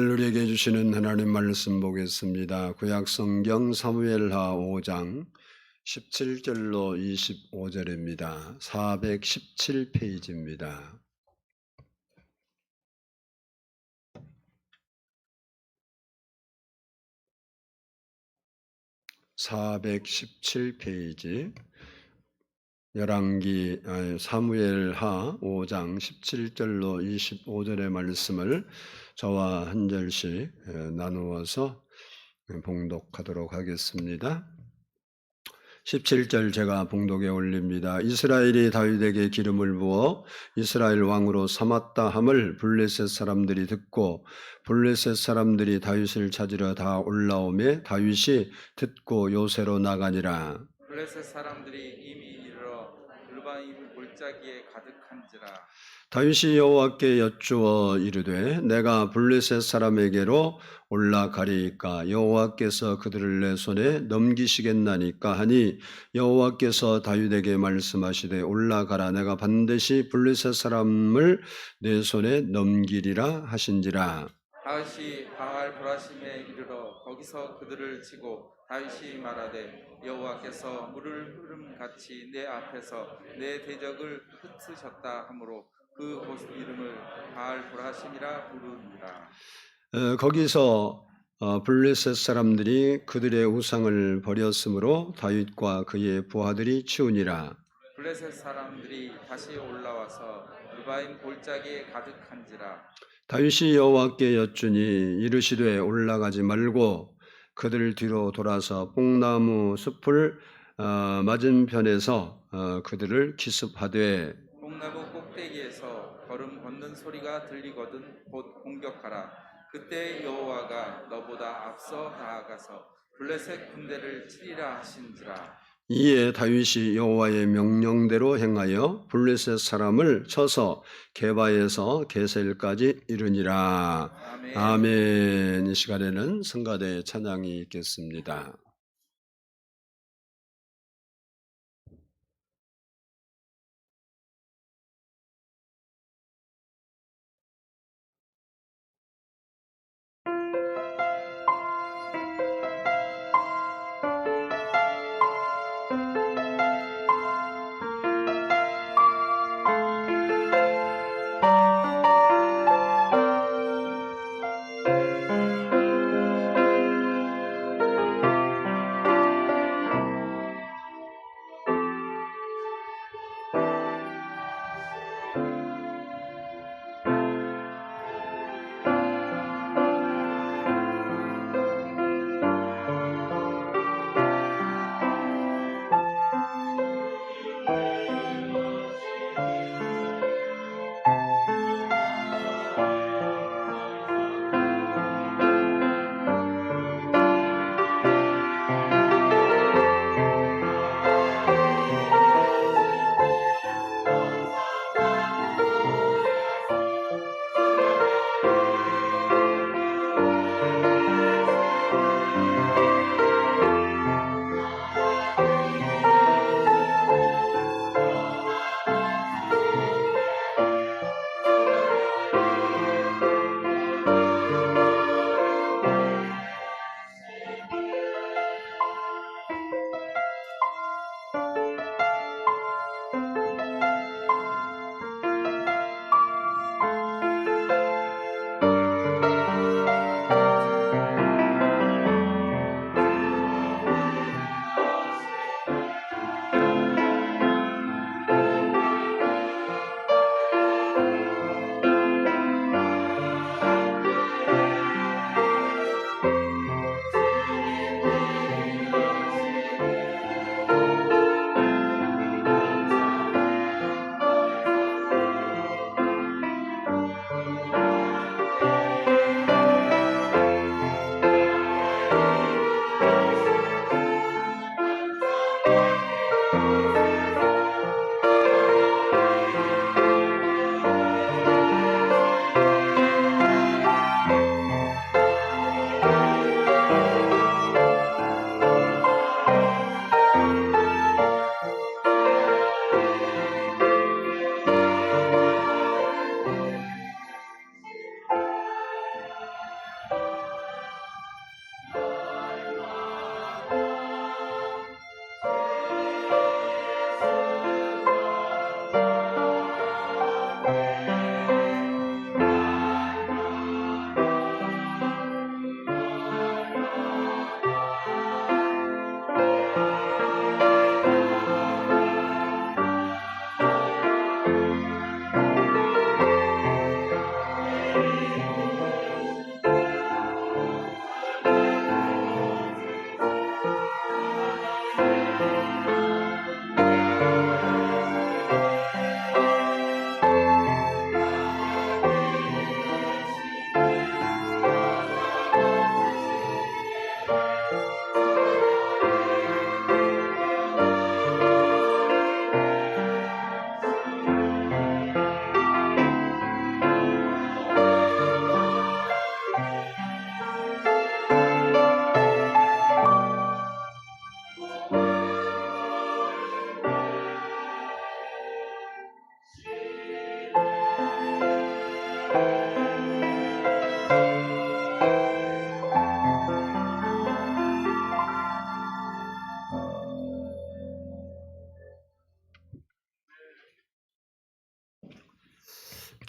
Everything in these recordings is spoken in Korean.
우리에게 주시는 하나님 말씀 보겠습니다. 구약 성경 사무엘하 5장 17절로 25절입니다. 417페이지입니다. 417페이지 열왕기 사무엘하 5장 17절로 25절의 말씀을 저와 한 절씩 나누어서 봉독하도록 하겠습니다. 17절 제가 봉독에 올립니다. 이스라엘이 다윗에게 기름을 부어 이스라엘 왕으로 삼았다 함을 블레셋 사람들이 듣고 블레셋 사람들이 다윗을 찾으러 다 올라오매 다윗이 듣고 요새로 나가니라. 블레셋 사람들이 이미 이르러 르바임 골짜기에 가득한지라. 다윗이 여호와께 여쭈어 이르되 내가 블레셋 사람에게로 올라가리이까 여호와께서 그들을 내 손에 넘기시겠나니까 하니 여호와께서 다윗에게 말씀하시되 올라가라 내가 반드시 블레셋 사람을 내 손에 넘기리라 하신지라. 다윗이 바알 브라심에 이르러 거기서 그들을 치고 다윗이 말하되 여호와께서 물을 흐름같이 내 앞에서 내 대적을 흩으셨다 하므로 그 곳 이름을 바알 브라심이라 부르니라. 거기서 블레셋 사람들이 그들의 우상을 버렸으므로 다윗과 그의 부하들이 치우니라. 블레셋 사람들이 다시 올라와서 르바임 골짜기에 가득한지라. 다윗이 여호와께 여쭈니 이르시되 올라가지 말고 그들 뒤로 돌아서 뽕나무 숲을 맞은편에서 그들을 기습하되 뽕나무 꼭대기에서 걸음 걷는 소리가 들리거든 곧 공격하라. 그때 여호와가 너보다 앞서 나아가서 블레셋 군대를 치리라 하신지라. 이에 다윗이 여호와의 명령대로 행하여 블레셋 사람을 쳐서 게바에서 게셀까지 이르니라. 아멘. 아멘. 이 시간에는 성가대 찬양이 있겠습니다.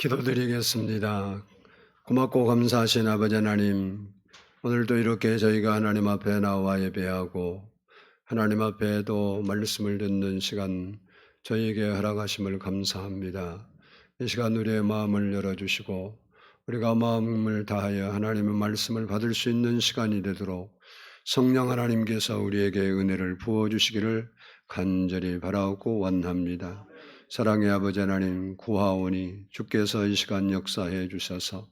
기도드리겠습니다. 고맙고 감사하신 아버지 하나님, 오늘도 이렇게 저희가 하나님 앞에 나와 예배하고 하나님 앞에도 말씀을 듣는 시간 저희에게 허락하심을 감사합니다. 이 시간 우리의 마음을 열어주시고 우리가 마음을 다하여 하나님의 말씀을 받을 수 있는 시간이 되도록 성령 하나님께서 우리에게 은혜를 부어주시기를 간절히 바라고 원합니다. 사랑의 아버지 하나님, 구하오니 주께서 이 시간 역사해 주셔서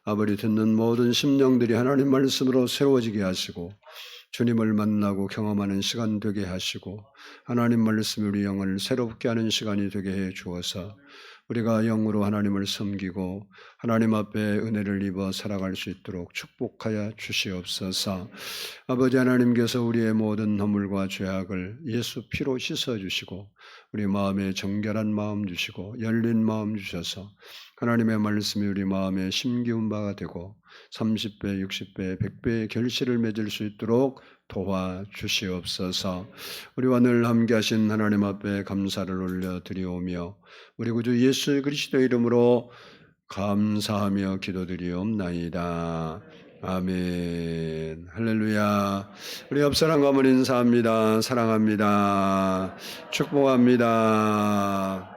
아버지 듣는 모든 심령들이 하나님 말씀으로 세워지게 하시고 주님을 만나고 경험하는 시간 되게 하시고 하나님 말씀이 우리 영을 새롭게 하는 시간이 되게 해 주어서 우리가 영으로 하나님을 섬기고 하나님 앞에 은혜를 입어 살아갈 수 있도록 축복하여 주시옵소서. 아버지 하나님께서 우리의 모든 허물과 죄악을 예수 피로 씻어주시고 우리 마음에 정결한 마음 주시고 열린 마음 주셔서 하나님의 말씀이 우리 마음에 심기운 바가 되고 30배, 60배, 100배의 결실을 맺을 수 있도록 도와주시옵소서. 우리와 늘 함께하신 하나님 앞에 감사를 올려드리오며 우리 구주 예수 그리스도의 이름으로 감사하며 기도드리옵나이다. 아멘. 할렐루야. 우리 옆 사람과 한번 인사합니다. 사랑합니다. 축복합니다.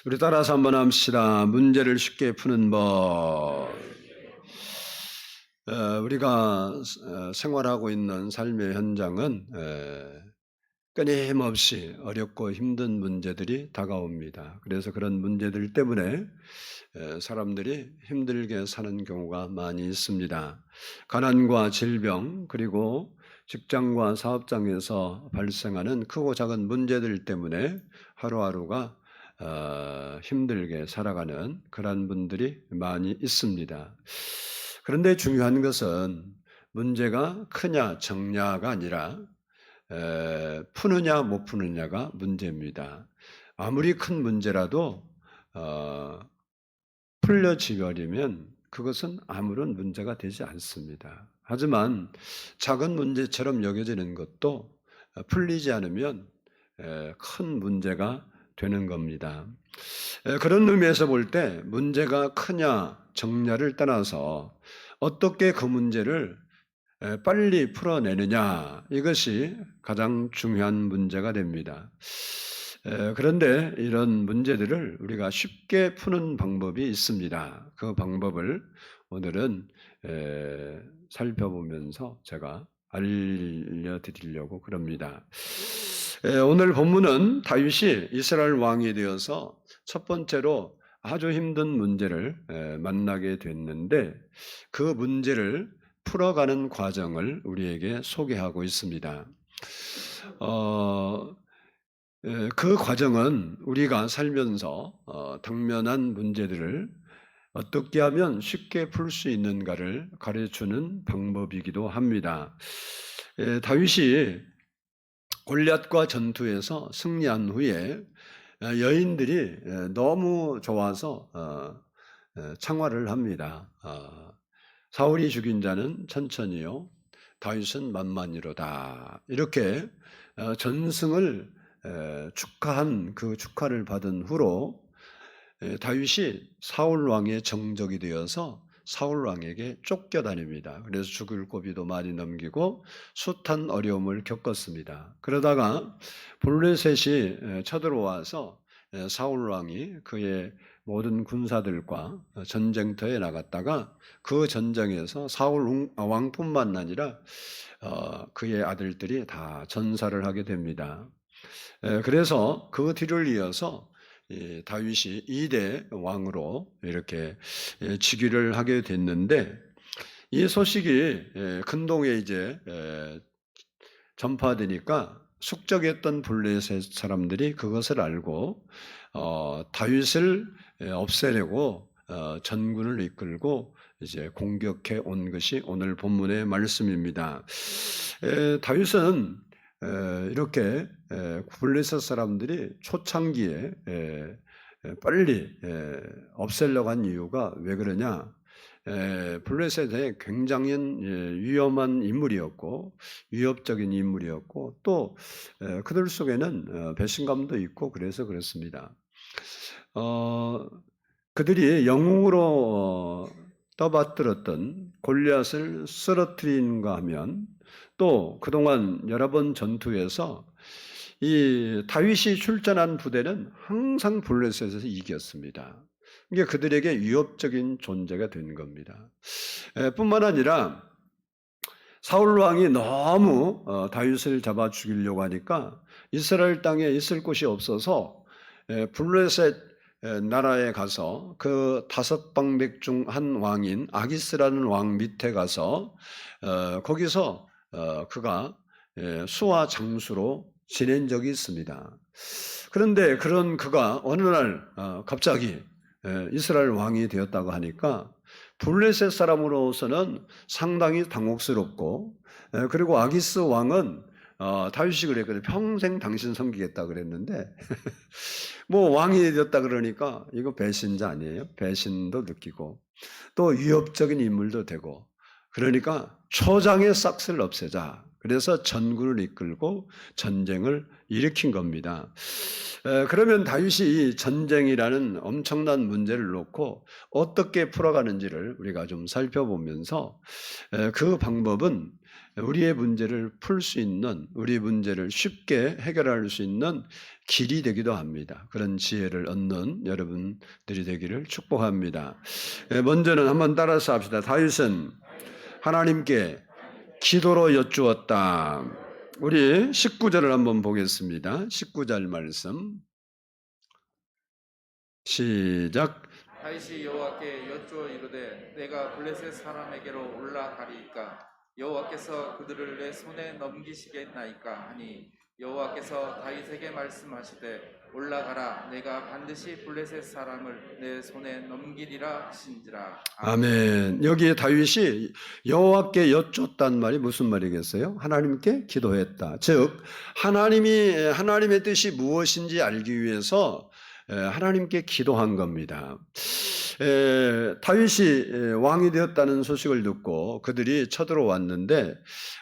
우리 따라서 한번 합시다. 문제를 쉽게 푸는 법. 우리가 생활하고 있는 삶의 현장은 끊임없이 어렵고 힘든 문제들이 다가옵니다. 그래서 그런 문제들 때문에 사람들이 힘들게 사는 경우가 많이 있습니다. 가난과 질병 그리고 직장과 사업장에서 발생하는 크고 작은 문제들 때문에 하루하루가 힘들게 살아가는 그런 분들이 많이 있습니다. 그런데 중요한 것은 문제가 크냐 적냐가 아니라 푸느냐 못 푸느냐가 문제입니다. 아무리 큰 문제라도 풀려지버리면 그것은 아무런 문제가 되지 않습니다. 하지만 작은 문제처럼 여겨지는 것도 풀리지 않으면 큰 문제가 되는 겁니다. 그런 의미에서 볼 때 문제가 크냐 적냐를 떠나서 어떻게 그 문제를 빨리 풀어내느냐 이것이 가장 중요한 문제가 됩니다. 그런데 이런 문제들을 우리가 쉽게 푸는 방법이 있습니다. 그 방법을 오늘은 살펴보면서 제가 알려드리려고 그럽니다. 오늘 본문은 다윗이 이스라엘 왕이 되어서 첫 번째로 아주 힘든 문제를 만나게 됐는데 그 문제를 풀어가는 과정을 우리에게 소개하고 있습니다. 그 과정은 우리가 살면서 당면한 문제들을 어떻게 하면 쉽게 풀 수 있는가를 가르쳐주는 방법이기도 합니다. 다윗이 골리앗과 전투에서 승리한 후에 여인들이 너무 좋아서 청화를 합니다. 사울이 죽인 자는 천천히요, 다윗은 만만히로다. 이렇게 전승을 축하한 그 축하를 받은 후로 다윗이 사울 왕의 정적이 되어서 사울 왕에게 쫓겨다닙니다. 그래서 죽을 고비도 많이 넘기고 숱한 어려움을 겪었습니다. 그러다가 블레셋이 쳐들어와서 사울 왕이 그의 모든 군사들과 전쟁터에 나갔다가 그 전쟁에서 사울 왕뿐만 아니라 그의 아들들이 다 전사를 하게 됩니다. 그래서 그 뒤를 이어서 다윗이 2대 왕으로 이렇게 즉위를 하게 됐는데 이 소식이 근동에 이제 전파되니까 숙적했던 블레셋 사람들이 그것을 알고 다윗을 없애려고 전군을 이끌고 이제 공격해 온 것이 오늘 본문의 말씀입니다. 다윗은 이렇게 블레셋 사람들이 초창기에 빨리 없애려고 한 이유가 왜 그러냐? 블레셋에 굉장히 위험한 인물이었고 위협적인 인물이었고 또 그들 속에는 배신감도 있고 그래서 그렇습니다. 그들이 영웅으로 떠받들었던 골리앗을 쓰러뜨린가 하면 또 그동안 여러 번 전투에서 이 다윗이 출전한 부대는 항상 블레셋에서 이겼습니다. 이게 그들에게 위협적인 존재가 된 겁니다. 뿐만 아니라 사울 왕이 너무 다윗을 잡아 죽이려고 하니까 이스라엘 땅에 있을 곳이 없어서 블레셋 나라에 가서 그 5방백 중 한 왕인 아기스라는 왕 밑에 가서 거기서 그가 수하 장수로 지낸 적이 있습니다. 그런데 그런 그가 어느 날 갑자기 이스라엘 왕이 되었다고 하니까 블레셋 사람으로서는 상당히 당혹스럽고 그리고 아기스 왕은 다윗이 그랬거든요. 평생 당신 섬기겠다 그랬는데 뭐 왕이 되었다 그러니까 이거 배신자 아니에요? 배신도 느끼고 또 위협적인 인물도 되고 그러니까 초장의 싹스를 없애자. 그래서 전군을 이끌고 전쟁을 일으킨 겁니다. 그러면 다윗이 전쟁이라는 엄청난 문제를 놓고 어떻게 풀어가는지를 우리가 좀 살펴보면서 그 방법은 우리의 문제를 풀 수 있는, 우리 문제를 쉽게 해결할 수 있는 길이 되기도 합니다. 그런 지혜를 얻는 여러분들이 되기를 축복합니다. 먼저는 한번 따라서 합시다. 다윗은 하나님께 기도로 여쭈었다. 우리 19절을 한번 보겠습니다. 19절 말씀 시작. 다윗이 여호와께 여쭈어 이르되 내가 블레셋 사람에게로 올라가리이까 여호와께서 그들을 내 손에 넘기시겠나이까 하니 여호와께서 다윗에게 말씀하시되 올라가라 내가 반드시 블레셋 사람을 내 손에 넘기리라 하신지라. 아멘. 여기에 다윗이 여호와께 여쭙단 말이 무슨 말이겠어요? 하나님께 기도했다. 즉 하나님의 뜻이 무엇인지 알기 위해서 하나님께 기도한 겁니다. 다윗이 왕이 되었다는 소식을 듣고 그들이 쳐들어왔는데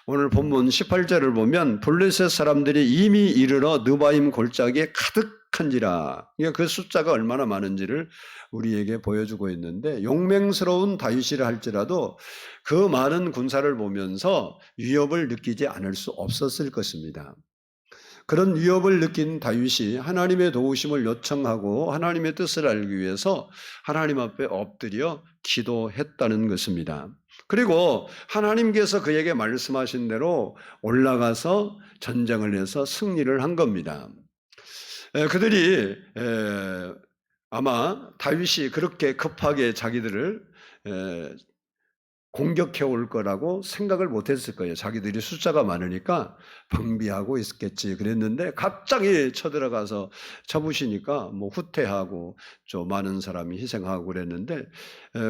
오늘 본문 18절을 보면 블레셋 사람들이 이미 이르러 느바임 골짜기에 가득한지라. 그러니까 그 숫자가 얼마나 많은지를 우리에게 보여주고 있는데 용맹스러운 다윗이라 할지라도 그 많은 군사를 보면서 위협을 느끼지 않을 수 없었을 것입니다. 그런 위협을 느낀 다윗이 하나님의 도우심을 요청하고 하나님의 뜻을 알기 위해서 하나님 앞에 엎드려 기도했다는 것입니다. 그리고 하나님께서 그에게 말씀하신 대로 올라가서 전쟁을 해서 승리를 한 겁니다. 그들이 아마 다윗이 그렇게 급하게 자기들을 공격해 올 거라고 생각을 못했을 거예요. 자기들이 숫자가 많으니까 방비하고 있겠지 그랬는데 갑자기 쳐들어가서 쳐부시니까 뭐 후퇴하고 좀 많은 사람이 희생하고 그랬는데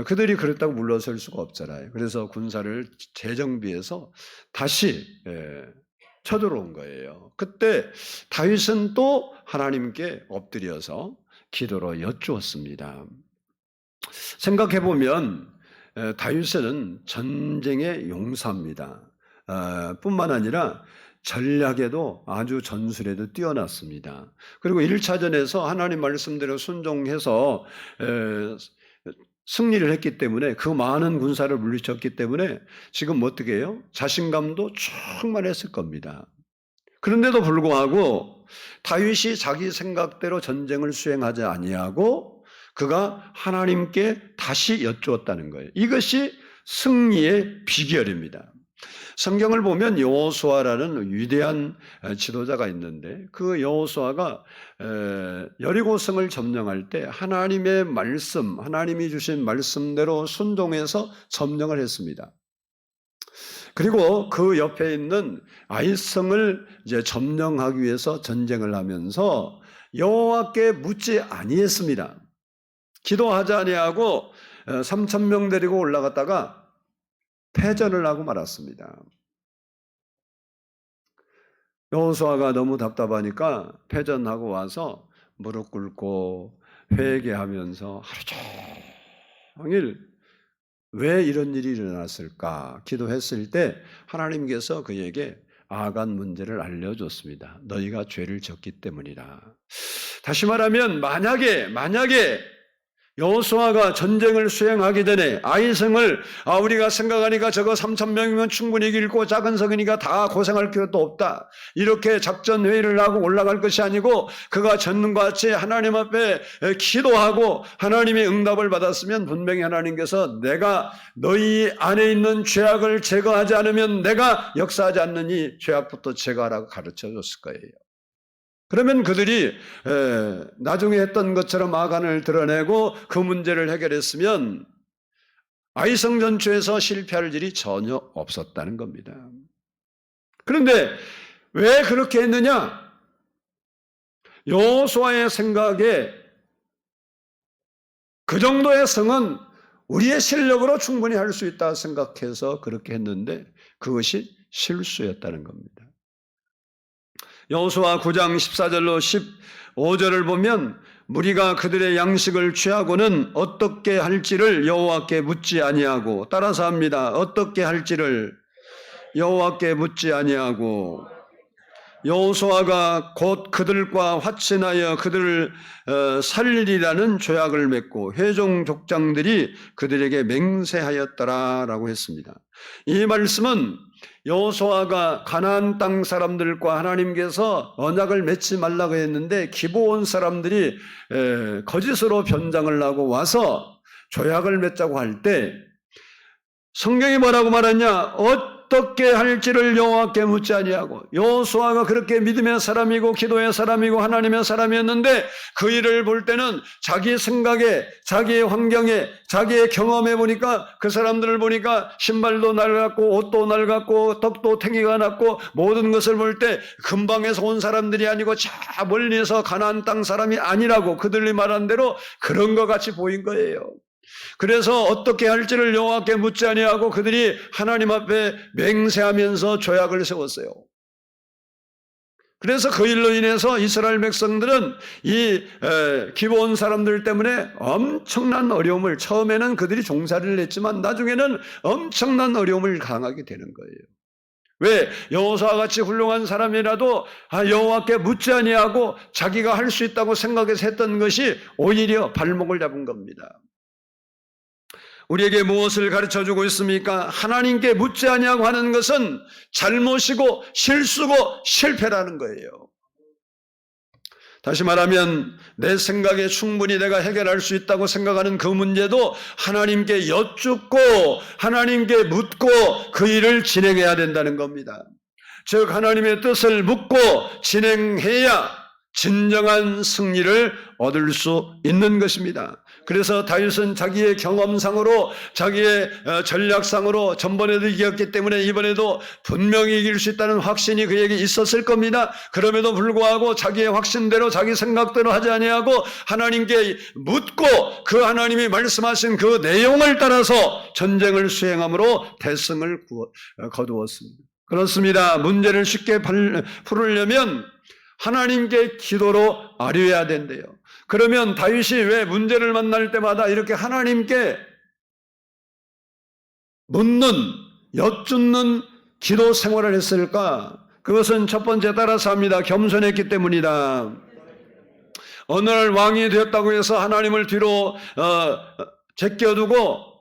그들이 그랬다고 물러설 수가 없잖아요. 그래서 군사를 재정비해서 다시 쳐들어온 거예요. 그때 다윗은 또 하나님께 엎드려서 기도로 여쭈었습니다. 생각해보면 다윗은 전쟁의 용사입니다. 뿐만 아니라 전략에도 아주 전술에도 뛰어났습니다. 그리고 1차전에서 하나님 말씀대로 순종해서 승리를 했기 때문에 그 많은 군사를 물리쳤기 때문에 지금 어떻게 해요? 자신감도 충만했을 겁니다. 그런데도 불구하고 다윗이 자기 생각대로 전쟁을 수행하지 아니하고 그가 하나님께 다시 여쭈었다는 거예요. 이것이 승리의 비결입니다. 성경을 보면 여호수아라는 위대한 지도자가 있는데 그 여호수아가 여리고성을 점령할 때 하나님의 말씀, 하나님이 주신 말씀대로 순종해서 점령을 했습니다. 그리고 그 옆에 있는 아이성을 이제 점령하기 위해서 전쟁을 하면서 여호와께 묻지 아니했습니다. 기도하지 아니하고 3,000명 데리고 올라갔다가 패전을 하고 말았습니다. 여호수아가 너무 답답하니까 패전하고 와서 무릎 꿇고 회개하면서 하루 종일 왜 이런 일이 일어났을까 기도했을 때 하나님께서 그에게 아간 문제를 알려줬습니다. 너희가 죄를 졌기 때문이라. 다시 말하면 만약에 여호수아가 전쟁을 수행하기 전에 아이성을 우리가 생각하니까 저거 3,000명이면 충분히 이길고 작은 성이니까 다 고생할 필요도 없다. 이렇게 작전 회의를 하고 올라갈 것이 아니고 그가 전과 같이 하나님 앞에 기도하고 하나님의 응답을 받았으면 분명히 하나님께서 내가 너희 안에 있는 죄악을 제거하지 않으면 내가 역사하지 않느니 죄악부터 제거하라고 가르쳐 줬을 거예요. 그러면 그들이 나중에 했던 것처럼 악안을 드러내고 그 문제를 해결했으면 아이성 전투에서 실패할 일이 전혀 없었다는 겁니다. 그런데 왜 그렇게 했느냐? 여호수아의 생각에 그 정도의 성은 우리의 실력으로 충분히 할 수 있다 생각해서 그렇게 했는데 그것이 실수였다는 겁니다. 여호수아 9장 14절로 15절을 보면 무리가 그들의 양식을 취하고는 어떻게 할지를 여호와께 묻지 아니하고, 따라서 합니다. 어떻게 할지를 여호와께 묻지 아니하고 여호수아가 곧 그들과 화친하여 그들을 살리라는 조약을 맺고 회종 족장들이 그들에게 맹세하였더라라고 했습니다. 이 말씀은 여호수아가 가나안 땅 사람들과 하나님께서 언약을 맺지 말라고 했는데 기브온 사람들이 거짓으로 변장을 하고 와서 조약을 맺자고 할 때 성경이 뭐라고 말하냐? 어떻게 할지를 여호와께 묻지 아니하고. 여호수아가 그렇게 믿음의 사람이고 기도의 사람이고 하나님의 사람이었는데 그 일을 볼 때는 자기 생각에, 자기의 환경에, 자기의 경험에 보니까 그 사람들을 보니까 신발도 낡았고 옷도 낡았고 떡도 탱이가 났고 모든 것을 볼 때 근방에서 온 사람들이 아니고 저 멀리서 가나안 땅 사람이 아니라고 그들이 말한 대로 그런 것 같이 보인 거예요. 그래서 어떻게 할지를 여호와께 묻지 아니하고 그들이 하나님 앞에 맹세하면서 조약을 세웠어요. 그래서 그 일로 인해서 이스라엘 백성들은 이 기브온 사람들 때문에 엄청난 어려움을, 처음에는 그들이 종살이를 했지만 나중에는 엄청난 어려움을 당하게 되는 거예요. 왜? 여호수아 같이 훌륭한 사람이라도 여호와께 묻지 아니하고 자기가 할 수 있다고 생각해서 했던 것이 오히려 발목을 잡은 겁니다. 우리에게 무엇을 가르쳐주고 있습니까? 하나님께 묻지 아니하고 하는 것은 잘못이고 실수고 실패라는 거예요. 다시 말하면 내 생각에 충분히 내가 해결할 수 있다고 생각하는 그 문제도 하나님께 여쭙고 하나님께 묻고 그 일을 진행해야 된다는 겁니다. 즉 하나님의 뜻을 묻고 진행해야 진정한 승리를 얻을 수 있는 것입니다. 그래서 다윗은 자기의 경험상으로 자기의 전략상으로 전번에도 이겼기 때문에 이번에도 분명히 이길 수 있다는 확신이 그에게 있었을 겁니다. 그럼에도 불구하고 자기의 확신대로 자기 생각대로 하지 아니하고 하나님께 묻고 그 하나님이 말씀하신 그 내용을 따라서 전쟁을 수행함으로 대승을 거두었습니다. 그렇습니다. 문제를 쉽게 풀으려면 하나님께 기도로 아뢰어야 된대요. 그러면 다윗이 왜 문제를 만날 때마다 이렇게 하나님께 묻는, 여쭙는 기도 생활을 했을까? 그것은 첫 번째 따라서 합니다. 겸손했기 때문이다. 어느 날 왕이 되었다고 해서 하나님을 뒤로 제껴두고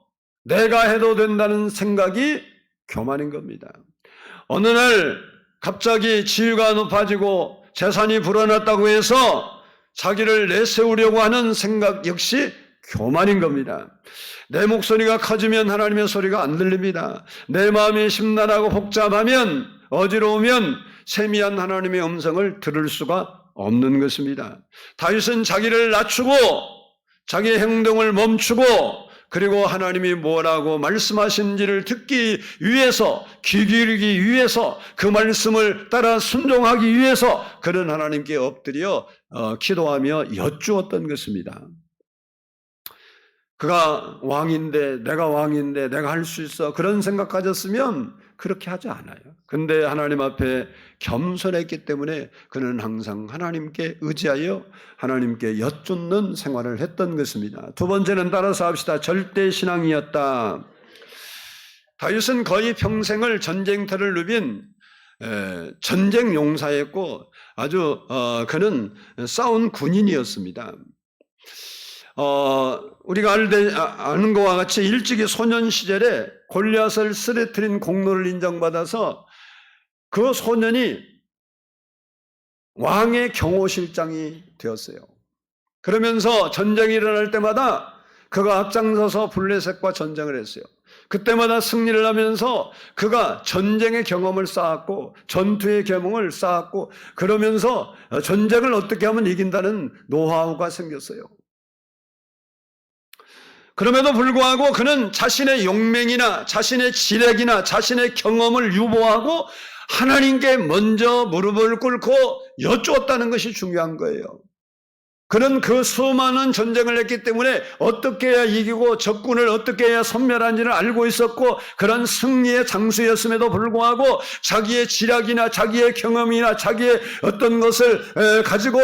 내가 해도 된다는 생각이 교만인 겁니다. 어느 날 갑자기 지위가 높아지고 재산이 불어났다고 해서 자기를 내세우려고 하는 생각 역시 교만인 겁니다. 내 목소리가 커지면 하나님의 소리가 안 들립니다. 내 마음이 심란하고 복잡하면, 어지러우면 세미한 하나님의 음성을 들을 수가 없는 것입니다. 다윗은 자기를 낮추고 자기의 행동을 멈추고 그리고 하나님이 뭐라고 말씀하신지를 듣기 위해서, 귀 기울이기 위해서, 그 말씀을 따라 순종하기 위해서 그는 하나님께 엎드려 기도하며 여쭈었던 것입니다. 그가 왕인데, 내가 왕인데 내가 할 수 있어, 그런 생각 가졌으면 그렇게 하지 않아요. 근데 하나님 앞에 겸손했기 때문에 그는 항상 하나님께 의지하여 하나님께 여쭙는 생활을 했던 것입니다. 두 번째는 따라서 합시다. 절대신앙이었다. 다윗은 거의 평생을 전쟁터를 누빈 전쟁 용사였고 아주 그는 싸운 군인이었습니다. 우리가 아는 것과 같이 일찍이 소년 시절에 골리앗을 쓰러뜨린 공로를 인정받아서 그 소년이 왕의 경호실장이 되었어요. 그러면서 전쟁이 일어날 때마다 그가 앞장서서 블레셋과 전쟁을 했어요. 그때마다 승리를 하면서 그가 전쟁의 경험을 쌓았고 전투의 경험을 쌓았고 그러면서 전쟁을 어떻게 하면 이긴다는 노하우가 생겼어요. 그럼에도 불구하고 그는 자신의 용맹이나 자신의 지략이나 자신의 경험을 유보하고 하나님께 먼저 무릎을 꿇고 여쭈었다는 것이 중요한 거예요. 그는 그 수많은 전쟁을 했기 때문에 어떻게 해야 이기고 적군을 어떻게 해야 섬멸하는지를 알고 있었고 그런 승리의 장수였음에도 불구하고 자기의 지략이나 자기의 경험이나 자기의 어떤 것을 가지고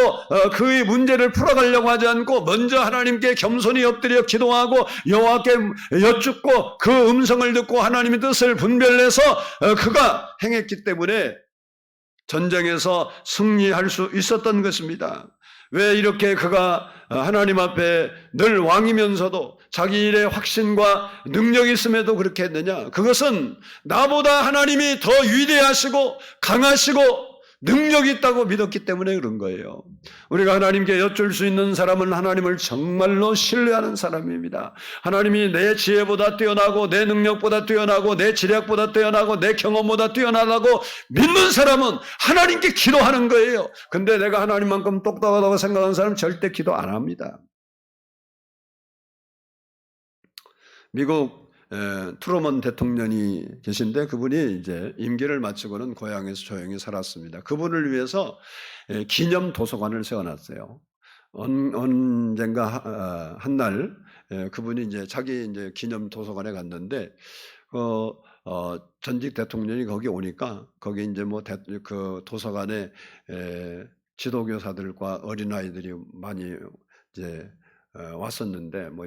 그의 문제를 풀어가려고 하지 않고 먼저 하나님께 겸손히 엎드려 기도하고 여호와께 여쭙고 그 음성을 듣고 하나님의 뜻을 분별해서 그가 행했기 때문에 전쟁에서 승리할 수 있었던 것입니다. 왜 이렇게 그가 하나님 앞에 늘 왕이면서도 자기 일의 확신과 능력이 있음에도 그렇게 했느냐? 그것은 나보다 하나님이 더 위대하시고 강하시고 능력이 있다고 믿었기 때문에 그런 거예요. 우리가 하나님께 여쭐 수 있는 사람은 하나님을 정말로 신뢰하는 사람입니다. 하나님이 내 지혜보다 뛰어나고 내 능력보다 뛰어나고 내 지략보다 뛰어나고 내 경험보다 뛰어나다고 믿는 사람은 하나님께 기도하는 거예요. 근데 내가 하나님만큼 똑똑하다고 생각하는 사람은 절대 기도 안 합니다. 미국 트루먼 대통령이 계신데 그분이 이제 임기를 마치고는 고향에서 조용히 살았습니다. 그분을 위해서 기념 도서관을 세워놨어요. 언젠가 한날 그분이 이제 자기 이제 기념 도서관에 갔는데 전직 대통령이 거기 오니까 거기 이제 뭐 그 도서관에 지도교사들과 어린아이들이 많이 이제 왔었는데 뭐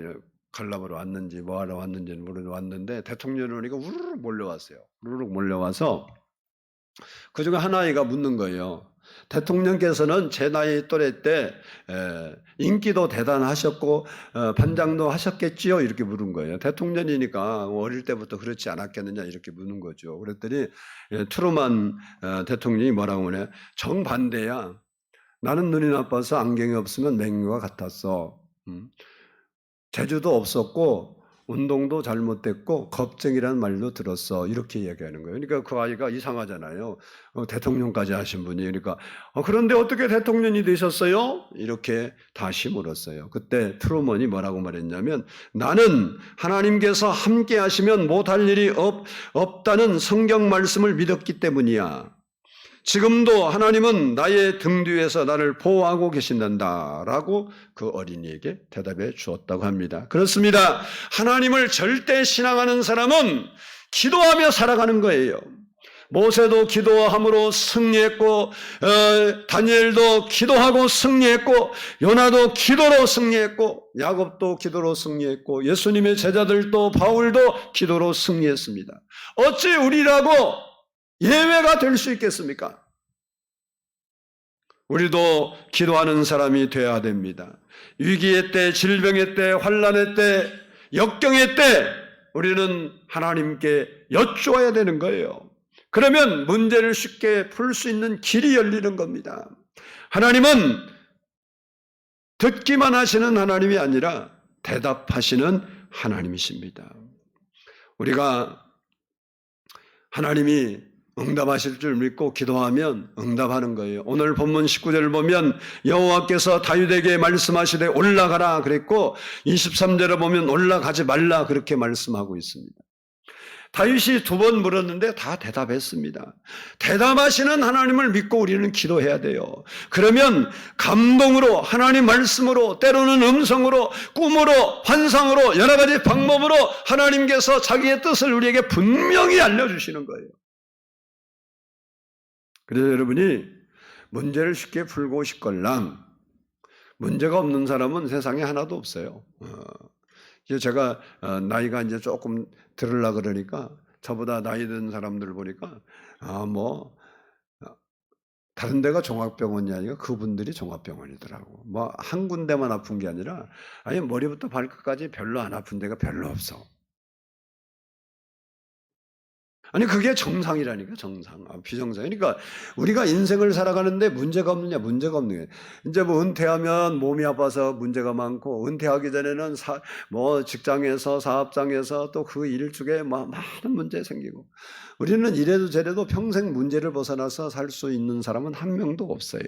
관람으로 왔는지 뭐하러 왔는지는 모르고 왔는데 대통령이 오니까 우르르 몰려왔어요. 우르르 몰려와서 그중에 한 아이가 묻는 거예요. 대통령께서는 제 나이 또래 때 인기도 대단하셨고 반장도 하셨겠지요? 이렇게 물은 거예요. 대통령이니까 어릴 때부터 그렇지 않았겠느냐 이렇게 묻는 거죠. 그랬더니 트루먼 대통령이 뭐라고 하냐? 정반대야. 나는 눈이 나빠서 안경이 없으면 맹구가 같았어. 재주도 없었고 운동도 잘못됐고 겁쟁이라는 말도 들었어. 이렇게 얘기하는 거예요. 그러니까 그 아이가 이상하잖아요. 대통령까지 하신 분이. 그러니까 그런데 어떻게 대통령이 되셨어요? 이렇게 다시 물었어요. 그때 트루먼이 뭐라고 말했냐면 나는 하나님께서 함께 하시면 못할 일이 없다는 성경 말씀을 믿었기 때문이야. 지금도 하나님은 나의 등 뒤에서 나를 보호하고 계신단다라고 그 어린이에게 대답해 주었다고 합니다. 그렇습니다. 하나님을 절대 신앙하는 사람은 기도하며 살아가는 거예요. 모세도 기도함으로 승리했고 다니엘도 기도하고 승리했고 요나도 기도로 승리했고 야곱도 기도로 승리했고 예수님의 제자들도 바울도 기도로 승리했습니다. 어찌 우리라고 예외가 될 수 있겠습니까? 우리도 기도하는 사람이 되어야 됩니다. 위기의 때, 질병의 때, 환난의 때, 역경의 때 우리는 하나님께 여쭈어야 되는 거예요. 그러면 문제를 쉽게 풀 수 있는 길이 열리는 겁니다. 하나님은 듣기만 하시는 하나님이 아니라 대답하시는 하나님이십니다. 우리가 하나님이 응답하실 줄 믿고 기도하면 응답하는 거예요. 오늘 본문 19절을 보면 여호와께서 다윗에게 말씀하시되 올라가라 그랬고 23절을 보면 올라가지 말라 그렇게 말씀하고 있습니다. 다윗이 2번 물었는데 다 대답했습니다. 대답하시는 하나님을 믿고 우리는 기도해야 돼요. 그러면 감동으로 하나님 말씀으로 때로는 음성으로 꿈으로 환상으로 여러 가지 방법으로 하나님께서 자기의 뜻을 우리에게 분명히 알려주시는 거예요. 그래서 여러분이 문제를 쉽게 풀고 싶걸랑 문제가 없는 사람은 세상에 하나도 없어요. 제가 나이가 이제 조금 들으려 그러니까 저보다 나이 든 사람들 보니까 다른 데가 종합병원이 아니라 그분들이 종합병원이더라고. 뭐 한 군데만 아픈 게 아니라 아예 머리부터 발끝까지 별로 안 아픈 데가 별로 없어. 아니 그게 정상이라니까 정상. 비정상. 그러니까 우리가 인생을 살아가는데 문제가 없느냐 문제가 없는 게. 이제 뭐 은퇴하면 몸이 아파서 문제가 많고 은퇴하기 전에는 뭐 직장에서 사업장에서 또 그 일쪽에 많은 문제 생기고 우리는 이래도 저래도 평생 문제를 벗어나서 살 수 있는 사람은 한 명도 없어요.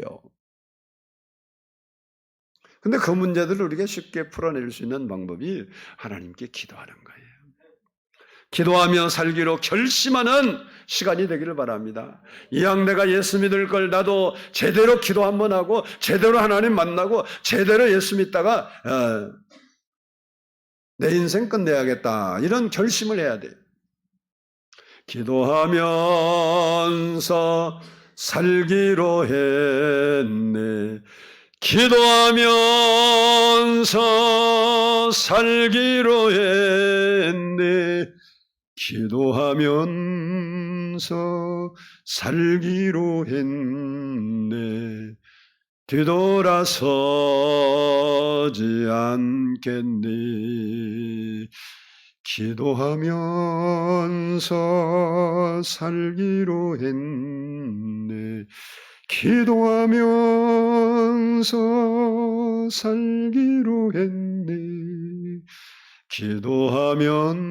근데 그 문제들을 우리가 쉽게 풀어낼 수 있는 방법이 하나님께 기도하는 거예요. 기도하며 살기로 결심하는 시간이 되기를 바랍니다. 이왕 내가 예수 믿을 걸 나도 제대로 기도 한번 하고 제대로 하나님 만나고 제대로 예수 믿다가 내 인생 끝내야겠다 이런 결심을 해야 돼요. 기도하면서 살기로 했네. 기도하면서 살기로 했네. 기도하면서 살기로 했네. 뒤돌아서지 않겠니. 기도하면서 살기로 했네. 기도하면서 살기로 했네. 기도하면서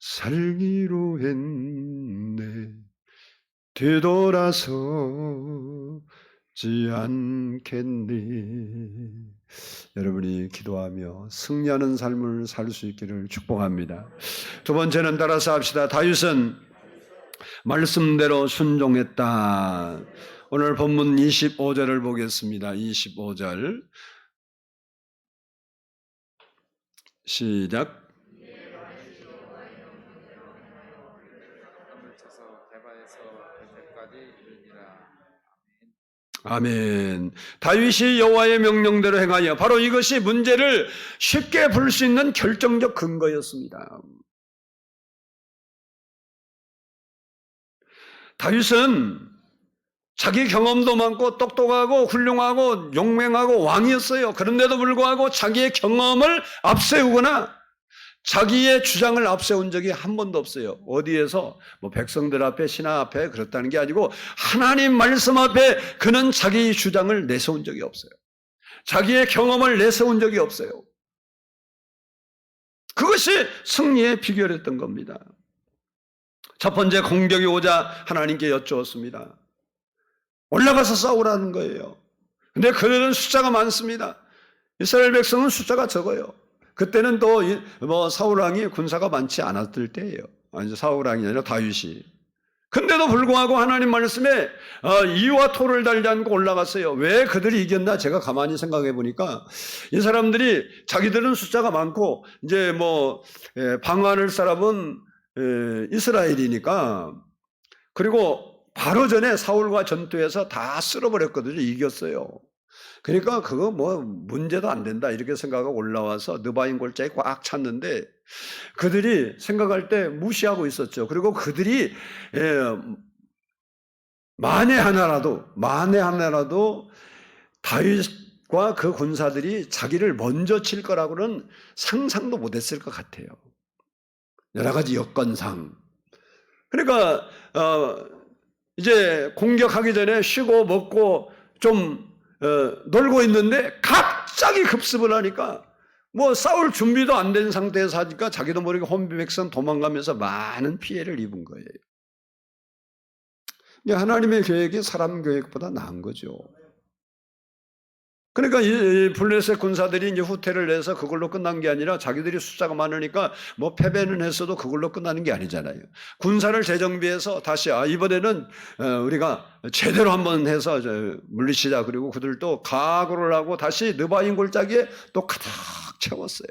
살기로 했네. 뒤돌아서지 않겠니. 여러분이 기도하며 승리하는 삶을 살 수 있기를 축복합니다. 두 번째는 따라서 합시다. 다윗은 말씀대로 순종했다. 오늘 본문 25절을 보겠습니다. 25절 시작. 을 쳐서 대바에서 베델까지 이르니라. 아멘. 다윗이 여호와의 명령대로 행하여 바로 이것이 문제를 쉽게 풀 수 있는 결정적 근거였습니다. 다윗은 자기 경험도 많고 똑똑하고 훌륭하고 용맹하고 왕이었어요. 그런데도 불구하고 자기의 경험을 앞세우거나 자기의 주장을 앞세운 적이 한 번도 없어요. 어디에서 뭐 백성들 앞에 신하 앞에 그렇다는 게 아니고 하나님 말씀 앞에 그는 자기 주장을 내세운 적이 없어요. 자기의 경험을 내세운 적이 없어요. 그것이 승리의 비결이었던 겁니다. 첫 번째 공격이 오자 하나님께 여쭈었습니다. 올라가서 싸우라는 거예요. 근데 그들은 숫자가 많습니다. 이스라엘 백성은 숫자가 적어요. 그때는 또 뭐 사울 왕이 군사가 많지 않았을 때예요. 아니 사울 왕이 아니라 다윗이. 근데도 불구하고 하나님 말씀에 이와 토를 달지 않고 올라갔어요. 왜 그들이 이겼나 제가 가만히 생각해 보니까 이 사람들이 자기들은 숫자가 많고 이제 뭐 방어할 사람은 이스라엘이니까 그리고 바로 전에 사울과 전투에서 다 쓸어버렸거든요. 이겼어요. 그러니까 그거 뭐 문제도 안 된다 이렇게 생각하고 올라와서 느바인 골짜기 꽉 찼는데 그들이 생각할 때 무시하고 있었죠. 그리고 그들이 만에 하나라도 다윗과 그 군사들이 자기를 먼저 칠 거라고는 상상도 못했을 것 같아요. 여러 가지 여건상. 그러니까 이제 공격하기 전에 쉬고 먹고 좀 놀고 있는데 갑자기 급습을 하니까 뭐 싸울 준비도 안 된 상태에서 하니까 자기도 모르게 혼비백산 도망가면서 많은 피해를 입은 거예요. 하나님의 계획이 사람 계획보다 나은 거죠. 그러니까 이 블레셋 군사들이 이제 후퇴를 해서 그걸로 끝난 게 아니라 자기들이 숫자가 많으니까 뭐 패배는 했어도 그걸로 끝나는 게 아니잖아요. 군사를 재정비해서 다시 이번에는 우리가 제대로 한번 해서 물리치자. 그리고 그들도 각오를 하고 다시 느바인 골짜기에 또 가득 채웠어요.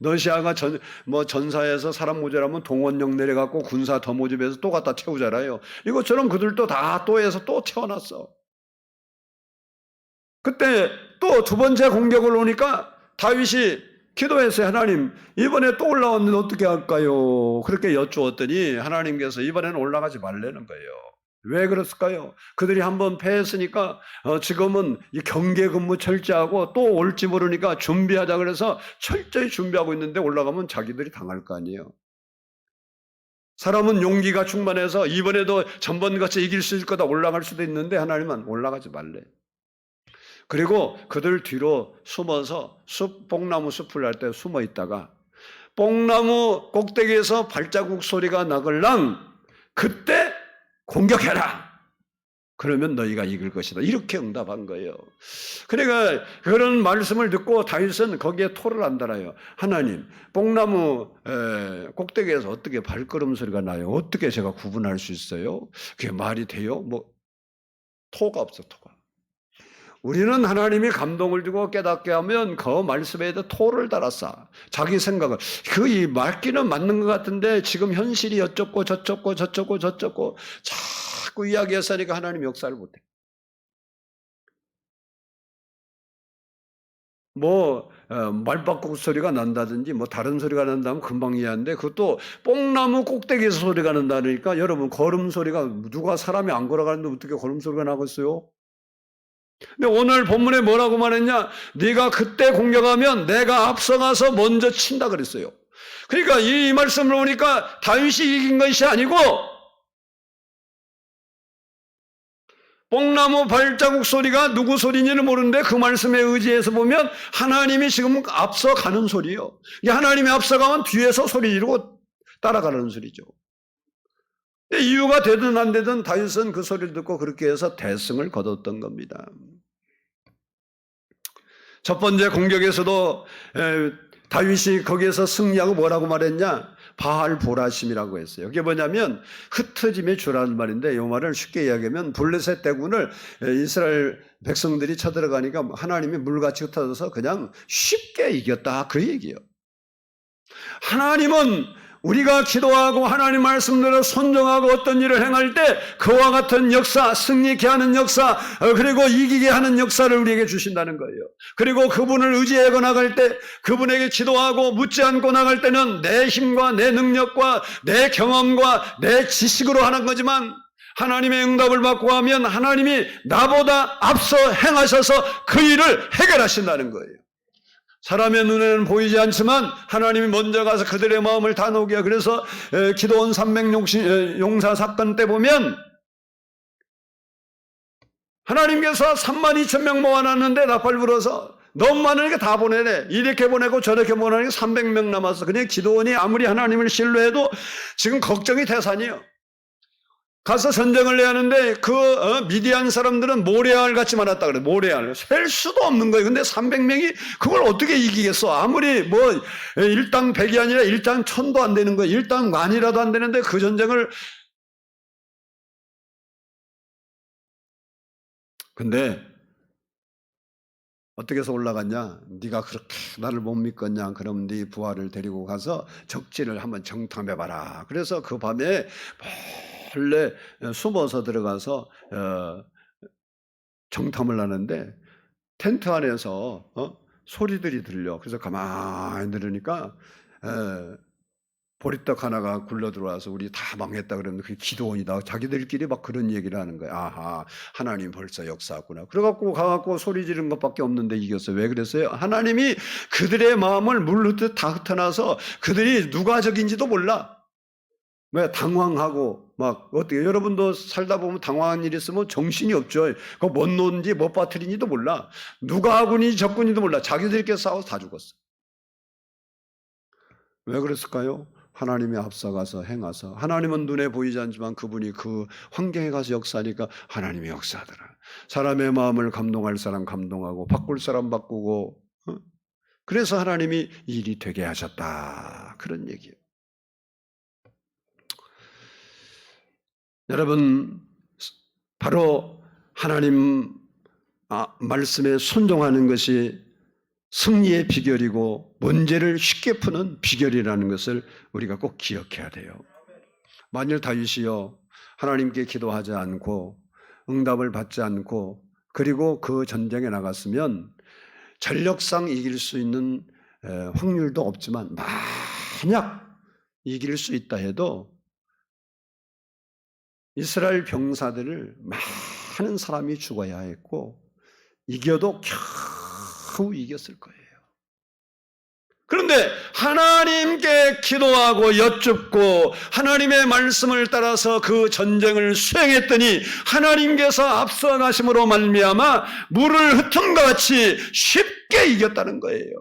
러시아가 전사에서 사람 모자라면 동원령 내려갖고 군사 더 모집해서 또 갖다 채우잖아요. 이것처럼 그들도 다 또 해서 또 채워놨어. 그때 또 두 번째 공격을 오니까 다윗이 기도했어요. 하나님 이번에 또 올라왔는데 어떻게 할까요? 그렇게 여쭈었더니 하나님께서 이번에는 올라가지 말라는 거예요. 왜 그랬을까요? 그들이 한번 패했으니까 지금은 이 경계 근무 철저하고 또 올지 모르니까 준비하자 그래서 철저히 준비하고 있는데 올라가면 자기들이 당할 거 아니에요. 사람은 용기가 충만해서 이번에도 전번같이 이길 수 있을 거다 올라갈 수도 있는데 하나님은 올라가지 말래. 그리고 그들 뒤로 숨어서 뽕나무 숲을 할 때 숨어 있다가 뽕나무 꼭대기에서 발자국 소리가 나걸랑 그때 공격해라. 그러면 너희가 이길 것이다. 이렇게 응답한 거예요. 그러니까 그런 말씀을 듣고 다윗은 거기에 토를 안 달아요. 하나님, 뽕나무 꼭대기에서 어떻게 발걸음 소리가 나요? 어떻게 제가 구분할 수 있어요? 그게 말이 돼요? 뭐 토가 없어, 토가. 우리는 하나님이 감동을 주고 깨닫게 하면 그 말씀에 대해 토를 달았어. 자기 생각을. 이 맞기는 맞는 것 같은데 지금 현실이 어쩌고 저쩌고 저쩌고 저쩌고 자꾸 이야기했으니까 하나님 역사를 못해. 말바꾸기 소리가 난다든지 다른 소리가 난다면 금방 이해하는데 그것도 뽕나무 꼭대기에서 소리가 난다니까 여러분 걸음 소리가 누가 사람이 안 걸어가는데 어떻게 걸음 소리가 나겠어요? 근데 오늘 본문에 뭐라고 말했냐? 네가 그때 공격하면 내가 앞서가서 먼저 친다 그랬어요. 그러니까 이 말씀을 보니까 다윗이 이긴 것이 아니고 뽕나무 발자국 소리가 누구 소리인지는 모르는데 그 말씀에 의지해서 보면 하나님이 지금 앞서가는 소리예요. 하나님이 앞서가면 뒤에서 소리 지르고 따라가는 소리죠. 이유가 되든 안 되든 다윗은 그 소리를 듣고 그렇게 해서 대승을 거뒀던 겁니다. 첫 번째 공격에서도 다윗이 거기에서 승리하고 뭐라고 말했냐? 바알 보라심이라고 했어요. 이게 뭐냐면 흩어짐의 주라는 말인데 이 말을 쉽게 이야기하면 블레셋 대군을 이스라엘 백성들이 쳐들어가니까 하나님이 물같이 흩어져서 그냥 쉽게 이겼다 그 얘기예요. 하나님은 우리가 기도하고 하나님 말씀대로 순종하고 어떤 일을 행할 때 그와 같은 역사, 승리케 하는 역사, 그리고 이기게 하는 역사를 우리에게 주신다는 거예요. 그리고 그분을 의지하고 나갈 때 그분에게 기도하고 묻지 않고 나갈 때는 내 힘과 내 능력과 내 경험과 내 지식으로 하는 거지만 하나님의 응답을 받고 하면 하나님이 나보다 앞서 행하셔서 그 일을 해결하신다는 거예요. 사람의 눈에는 보이지 않지만 하나님이 먼저 가서 그들의 마음을 다 녹여. 그래서 기드온 300 용사 사건 때 보면 하나님께서 32,000명 모아놨는데 나팔 불어서 너무 많으니까 다 보내래. 이렇게 보내고 저렇게 보내니까 300명 남았어. 그냥 기드온이 아무리 하나님을 신뢰해도 지금 걱정이 태산이에요. 가서 전쟁을 해야 하는데 미디안 사람들은 모래알 같이 많았다 그래. 모래알. 셀 수도 없는 거예요. 근데 300명이 그걸 어떻게 이기겠어? 아무리 일당 100이 아니라 일당 1000도 안 되는 거예요. 일당 만이라도 안 되는데 그 전쟁을. 근데 어떻게 해서 올라갔냐? 네가 그렇게 나를 못 믿겠냐? 그럼 네 부하를 데리고 가서 적지를 한번 정탐해봐라. 그래서 그 밤에 몰래 숨어서 들어가서 정탐을 하는데 텐트 안에서 소리들이 들려. 그래서 가만히 들으니까 보리떡 하나가 굴러 들어와서 우리 다 망했다 그러면 그게 기드온이다. 자기들끼리 막 그런 얘기를 하는 거야. 아하, 하나님 벌써 역사하구나. 그래갖고 가갖고 소리 지른 것밖에 없는데 이겼어요. 왜 그랬어요? 하나님이 그들의 마음을 물 흩듯 다 흩어놔서 그들이 누가 적인지도 몰라. 왜 당황하고 어떻게 여러분도 살다 보면 당황한 일이 있으면 정신이 없죠. 그거 못 놓은지 못 빠뜨리는지도 몰라. 누가 아군이 적군인지도 몰라. 자기들끼리 싸워서 다 죽었어. 왜 그랬을까요? 하나님이 앞서가서 행하서 하나님은 눈에 보이지 않지만 그분이 그 환경에 가서 역사하니까 하나님이 역사하더라. 사람의 마음을 감동할 사람 감동하고 바꿀 사람 바꾸고 그래서 하나님이 일이 되게 하셨다. 그런 얘기예요. 여러분 바로 하나님 말씀에 순종하는 것이 승리의 비결이고 문제를 쉽게 푸는 비결이라는 것을 우리가 꼭 기억해야 돼요. 만일 다윗이요 하나님께 기도하지 않고 응답을 받지 않고 그리고 그 전쟁에 나갔으면 전력상 이길 수 있는 확률도 없지만 만약 이길 수 있다 해도 이스라엘 병사들을 많은 사람이 죽어야 했고 이겨도 겨우 이겼을 거예요. 그런데 하나님께 기도하고 여쭙고 하나님의 말씀을 따라서 그 전쟁을 수행했더니 하나님께서 앞서가심으로 말미암아 물을 흩음과 같이 쉽게 이겼다는 거예요.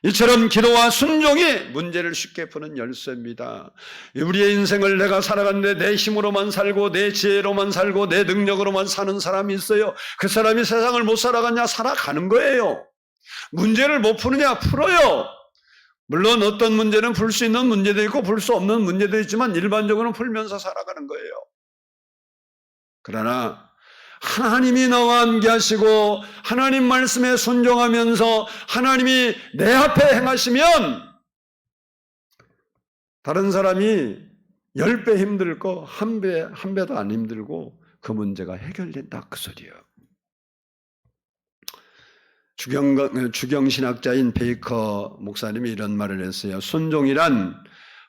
이처럼 기도와 순종이 문제를 쉽게 푸는 열쇠입니다. 우리의 인생을 내가 살아갔는데 내 힘으로만 살고 내 지혜로만 살고 내 능력으로만 사는 사람이 있어요. 그 사람이 세상을 못 살아갔냐? 살아가는 거예요. 문제를 못 푸느냐? 풀어요. 물론 어떤 문제는 풀 수 있는 문제도 있고 풀 수 없는 문제도 있지만 일반적으로 풀면서 살아가는 거예요. 그러나 하나님이 나와 함께 하시고 하나님 말씀에 순종하면서 하나님이 내 앞에 행하시면 다른 사람이 10배 힘들 거 한 배도 안 힘들고 그 문제가 해결된다 그 소리예요. 주경신학자인 베이커 목사님이 이런 말을 했어요. 순종이란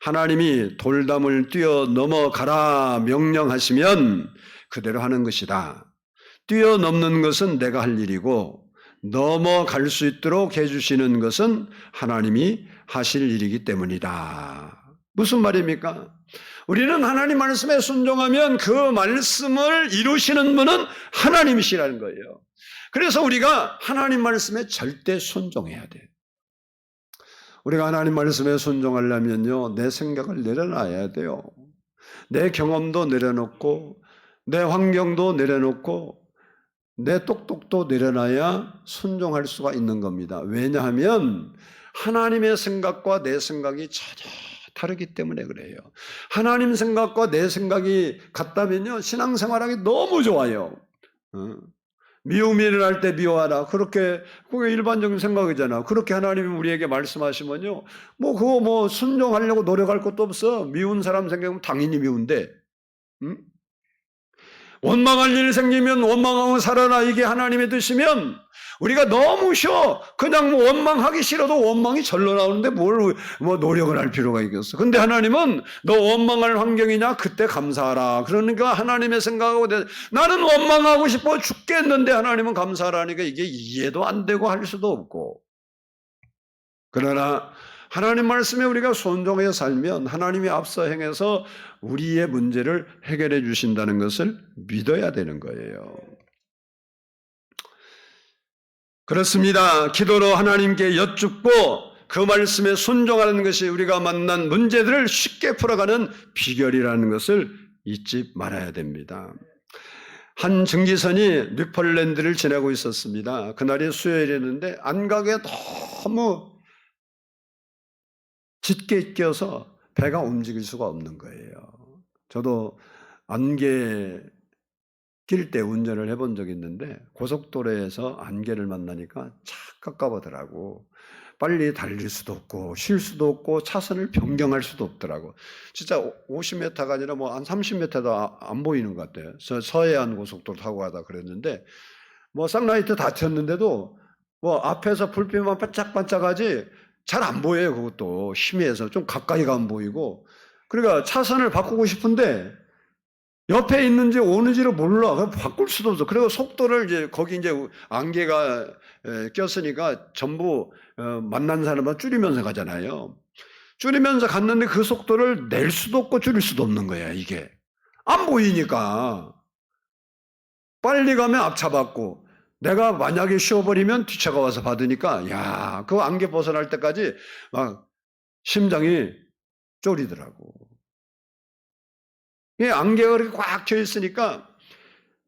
하나님이 돌담을 뛰어넘어가라 명령하시면 그대로 하는 것이다. 뛰어넘는 것은 내가 할 일이고 넘어갈 수 있도록 해주시는 것은 하나님이 하실 일이기 때문이다. 무슨 말입니까? 우리는 하나님 말씀에 순종하면 그 말씀을 이루시는 분은 하나님이시라는 거예요. 그래서 우리가 하나님 말씀에 절대 순종해야 돼요. 우리가 하나님 말씀에 순종하려면요, 내 생각을 내려놔야 돼요. 내 경험도 내려놓고 내 환경도 내려놓고 내 똑똑도 내려놔야 순종할 수가 있는 겁니다. 왜냐하면 하나님의 생각과 내 생각이 전혀 다르기 때문에 그래요. 하나님 생각과 내 생각이 같다면요, 신앙생활하기 너무 좋아요. 미움이 일어날 때 미워하라. 그게 일반적인 생각이잖아. 그렇게 하나님이 우리에게 말씀하시면요, 그거 순종하려고 노력할 것도 없어. 미운 사람 생각하면 당연히 미운데, 응? 원망할 일 생기면 원망하고 살아라. 이게 하나님의 뜻이면 우리가 너무 쉬워. 그냥 원망하기 싫어도 원망이 절로 나오는데 뭘 노력을 할 필요가 있겠어. 근데 하나님은 너 원망할 환경이냐? 그때 감사하라. 그러니까 하나님의 생각하고 나는 원망하고 싶어 죽겠는데 하나님은 감사하라니까 이게 이해도 안 되고 할 수도 없고. 그러나 하나님 말씀에 우리가 순종해서 살면 하나님이 앞서 행해서 우리의 문제를 해결해 주신다는 것을 믿어야 되는 거예요. 그렇습니다. 기도로 하나님께 여쭙고 그 말씀에 순종하는 것이 우리가 만난 문제들을 쉽게 풀어가는 비결이라는 것을 잊지 말아야 됩니다. 한 증기선이 뉴폴랜드를 지나고 있었습니다. 그날이 수요일이었는데 안각에 너무 짙게 껴서 배가 움직일 수가 없는 거예요. 저도 안개 낄 때 운전을 해본 적이 있는데 고속도로에서 안개를 만나니까 착 깝깝하더라고. 빨리 달릴 수도 없고 쉴 수도 없고 차선을 변경할 수도 없더라고. 진짜 50m가 아니라 한 30m도 안 보이는 것 같아요. 서해안 고속도로 타고 가다 그랬는데 쌍라이트 다 켰는데도 앞에서 불빛만 반짝반짝하지 잘 안 보여요. 그것도 희미해서 좀 가까이 가면 보이고. 그러니까 차선을 바꾸고 싶은데 옆에 있는지 오는지를 몰라. 그럼 바꿀 수도 없어. 그리고 속도를 거기 안개가 꼈으니까 전부 만난 사람은 줄이면서 가잖아요. 줄이면서 갔는데 그 속도를 낼 수도 없고 줄일 수도 없는 거야, 이게. 안 보이니까. 빨리 가면 앞차받고, 내가 만약에 쉬어버리면 뒤차가 와서 받으니까, 그 안개 벗어날 때까지 막 심장이 쫄이더라고. 이 안개가 그렇게 꽉 켜 있으니까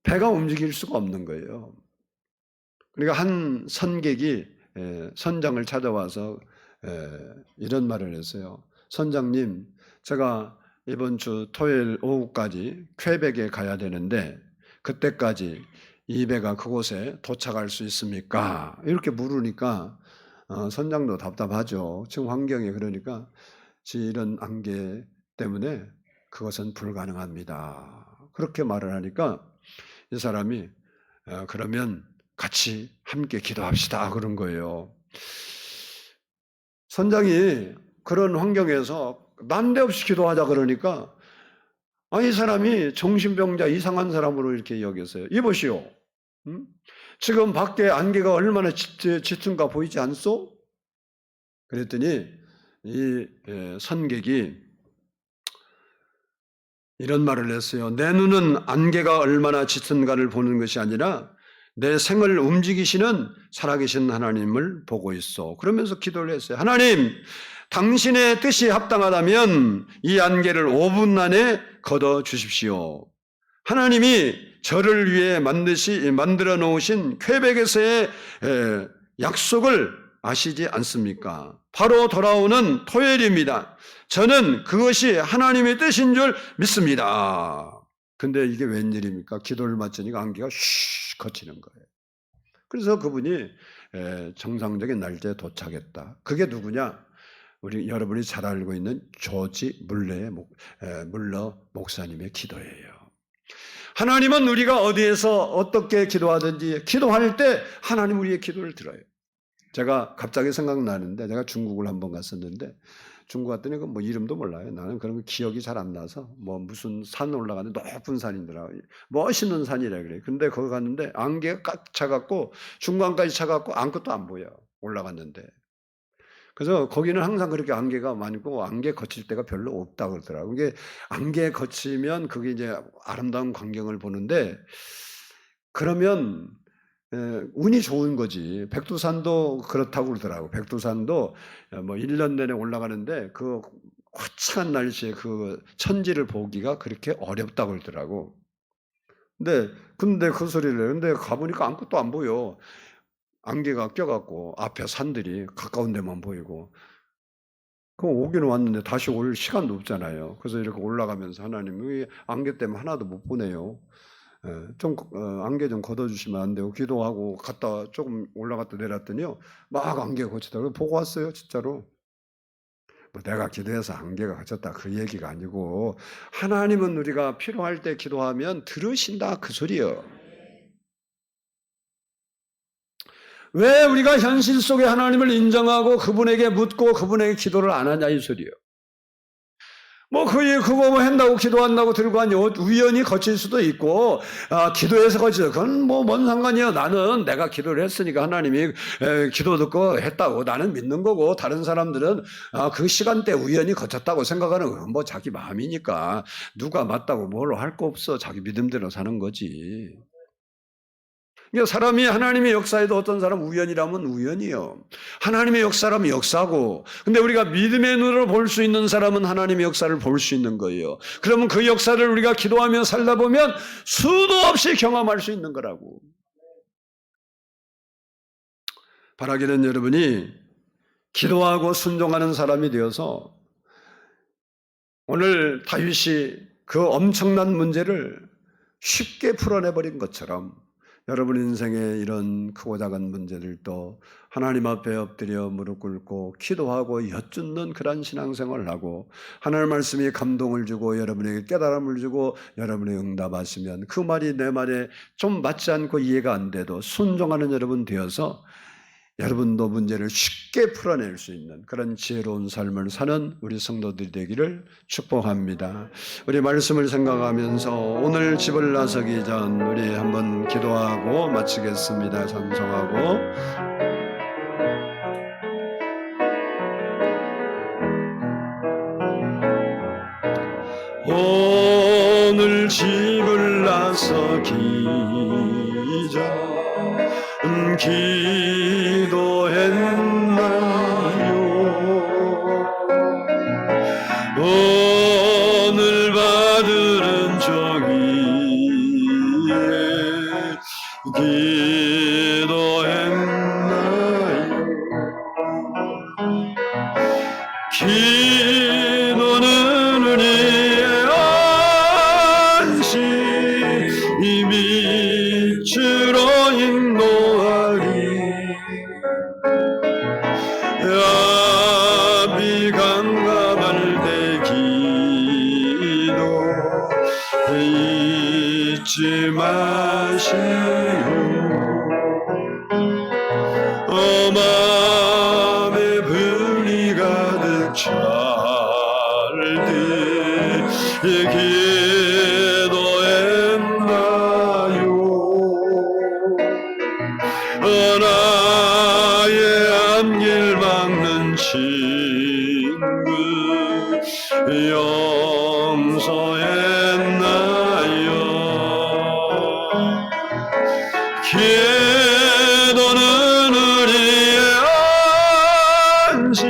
배가 움직일 수가 없는 거예요. 그러니까 한 선객이 선장을 찾아와서 이런 말을 했어요. 선장님, 제가 이번 주 토요일 오후까지 퀘벡에 가야 되는데 그때까지 이 배가 그곳에 도착할 수 있습니까? 이렇게 물으니까 선장도 답답하죠. 지금 환경이 그러니까 이런 안개 때문에 그것은 불가능합니다. 그렇게 말을 하니까 이 사람이 그러면 같이 함께 기도합시다 그런 거예요. 선장이 그런 환경에서 난데없이 기도하자 그러니까 이 사람이 정신병자 이상한 사람으로 이렇게 여겼어요. 이보시오. 지금 밖에 안개가 얼마나 짙은가 보이지 않소? 그랬더니 이 선객이 이런 말을 했어요. 내 눈은 안개가 얼마나 짙은가를 보는 것이 아니라 내 생을 움직이시는 살아계신 하나님을 보고 있어. 그러면서 기도를 했어요. 하나님, 당신의 뜻이 합당하다면 이 안개를 5분 안에 걷어 주십시오. 하나님이 저를 위해 만들어 놓으신 퀘벡에서의 약속을 아시지 않습니까? 바로 돌아오는 토요일입니다. 저는 그것이 하나님의 뜻인 줄 믿습니다. 근데 이게 웬일입니까? 기도를 마치니까 안개가 슉 거치는 거예요. 그래서 그분이 정상적인 날짜에 도착했다. 그게 누구냐? 여러분이 잘 알고 있는 조지 물러 목사님의 기도예요. 하나님은 우리가 어디에서 어떻게 기도하든지 기도할 때 하나님 우리의 기도를 들어요. 제가 갑자기 생각나는데 제가 중국을 한번 갔었는데 중국 갔더니 뭐 이름도 몰라요. 나는 그런 거 기억이 잘 안 나서 무슨 산 올라가는데 높은 산이더라. 멋있는 산이라 그래. 근데 거기 갔는데 안개가 꽉 차갖고 중간까지 차갖고 아무것도 안 보여. 올라갔는데. 그래서 거기는 항상 그렇게 안개가 많고 안개 거칠 때가 별로 없다고 그러더라고요. 이게 안개 거치면 그게 이제 아름다운 광경을 보는데 그러면 운이 좋은 거지. 백두산도 그렇다고 그러더라고. 백두산도 1년 내내 올라가는데 그 화창한 날씨에 그 천지를 보기가 그렇게 어렵다고 그러더라고. 근데 그 소리를 해요. 근데 가보니까 아무것도 안 보여. 안개가 껴갖고 앞에 산들이 가까운 데만 보이고. 그럼 오기는 왔는데 다시 올 시간도 없잖아요. 그래서 이렇게 올라가면서 하나님, 안개 때문에 하나도 못 보네요. 안개 좀 걷어주시면 안 되고 기도하고 조금 올라갔다 내렸더니요 막 안개가 거치더라고요. 보고 왔어요 진짜로. 내가 기도해서 안개가 거쳤다 그 얘기가 아니고 하나님은 우리가 필요할 때 기도하면 들으신다 그 소리예요. 왜 우리가 현실 속에 하나님을 인정하고 그분에게 묻고 그분에게 기도를 안 하냐 이 소리예요. 그거 한다고 기도한다고 들고 하니 우연히 거칠 수도 있고, 기도해서 거치죠. 그건 뭔 상관이에요. 나는 내가 기도를 했으니까 하나님이 기도 듣고 했다고 나는 믿는 거고, 다른 사람들은 그 시간대 우연히 거쳤다고 생각하는 건 자기 마음이니까 누가 맞다고 뭘 할 거 없어. 자기 믿음대로 사는 거지. 그러니까 사람이 하나님의 역사에도 어떤 사람 우연이라면 우연이요. 하나님의 역사라면 역사고. 근데 우리가 믿음의 눈으로 볼 수 있는 사람은 하나님의 역사를 볼 수 있는 거예요. 그러면 그 역사를 우리가 기도하며 살다 보면 수도 없이 경험할 수 있는 거라고. 바라기는 여러분이 기도하고 순종하는 사람이 되어서 오늘 다윗이 그 엄청난 문제를 쉽게 풀어내버린 것처럼 여러분 인생에 이런 크고 작은 문제들도 하나님 앞에 엎드려 무릎 꿇고 기도하고 여쭙는 그런 신앙생활을 하고 하나님 말씀이 감동을 주고 여러분에게 깨달음을 주고 여러분이 응답하시면 그 말이 내 말에 좀 맞지 않고 이해가 안 돼도 순종하는 여러분 되어서 여러분도 문제를 쉽게 풀어낼 수 있는 그런 지혜로운 삶을 사는 우리 성도들이 되기를 축복합니다. 우리 말씀을 생각하면서 오늘 집을 나서기 전 우리 한번 기도하고 마치겠습니다. 찬송하고 오늘 집을 나서기 전 기도했나요? 오늘 받은 종이에 기도했나요? 기도는 우리의 안식 이 빛으로 아비 강감할 때 기도 잊지 마시오. 마음에 불이 가득 찰 때 용서했나요? 기도는 우리의 안식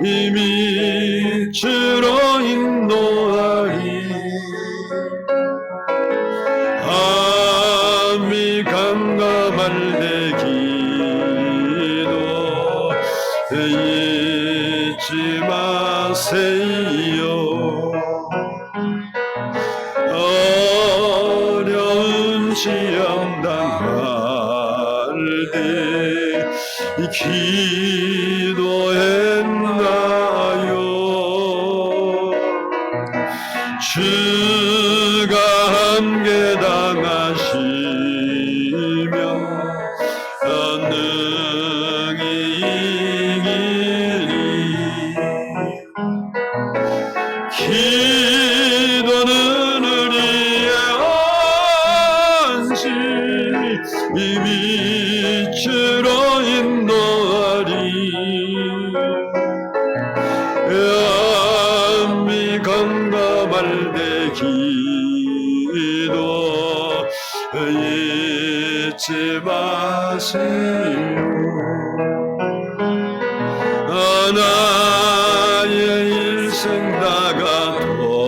이미 주로 인도하리 암이 감감할 때 기도 잊지 마세요 어려운 시험 당할 때 기도했나요? 주가 함께 당하시면 능히 이기리 기도는 우리의 안식 이미 주로 인도하리 암이 감감할 때 기도 잊지 마세요 나의 일생 다가도록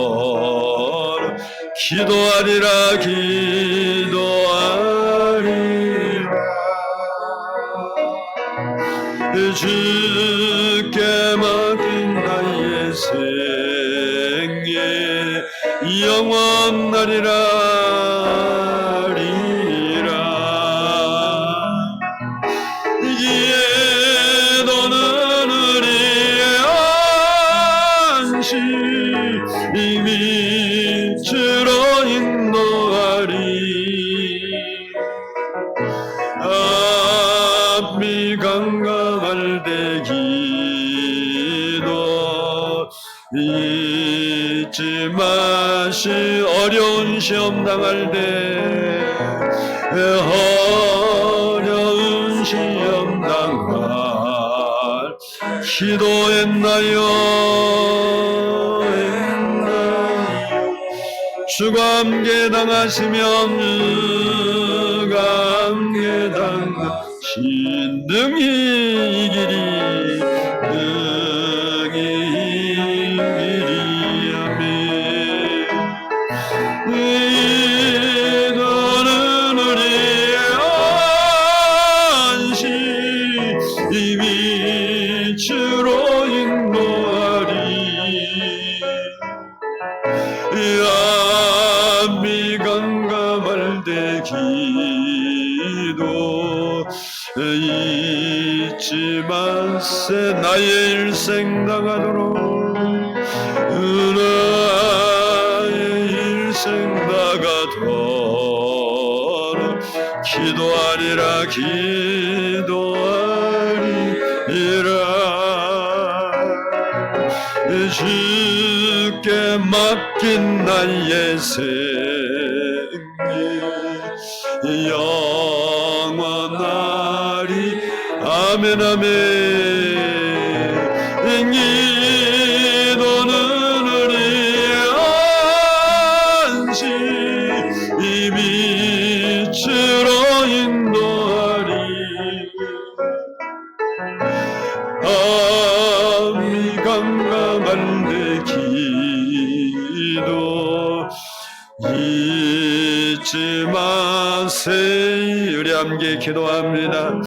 기도하리라 주께 맡긴 나의 생애 영원하리라 기도는 우리의 안식 이미 주로 인도하리 앞이 감감할 때 기도 잊지 마시 어려운 시험 당할 때 어려운 시험 당할 기도했나요? 주가 함께 당하시면 주가 함께 당하신 능히 이기리 능히 이기리 아멘 너는 우리의 안식 이미 주로 인도하리 암이 감감할 때 기도 잊지 마세 나의 일생 당하도록 나의 일생 당하도록 기도하리라 주께 맡긴 나의 생애 영원하리 아멘 아멘 기도는 우리의 안식 이미 주로 인도하리 암이 감감할 때 기도 잊지 마세요 우리 함께 기도합니다.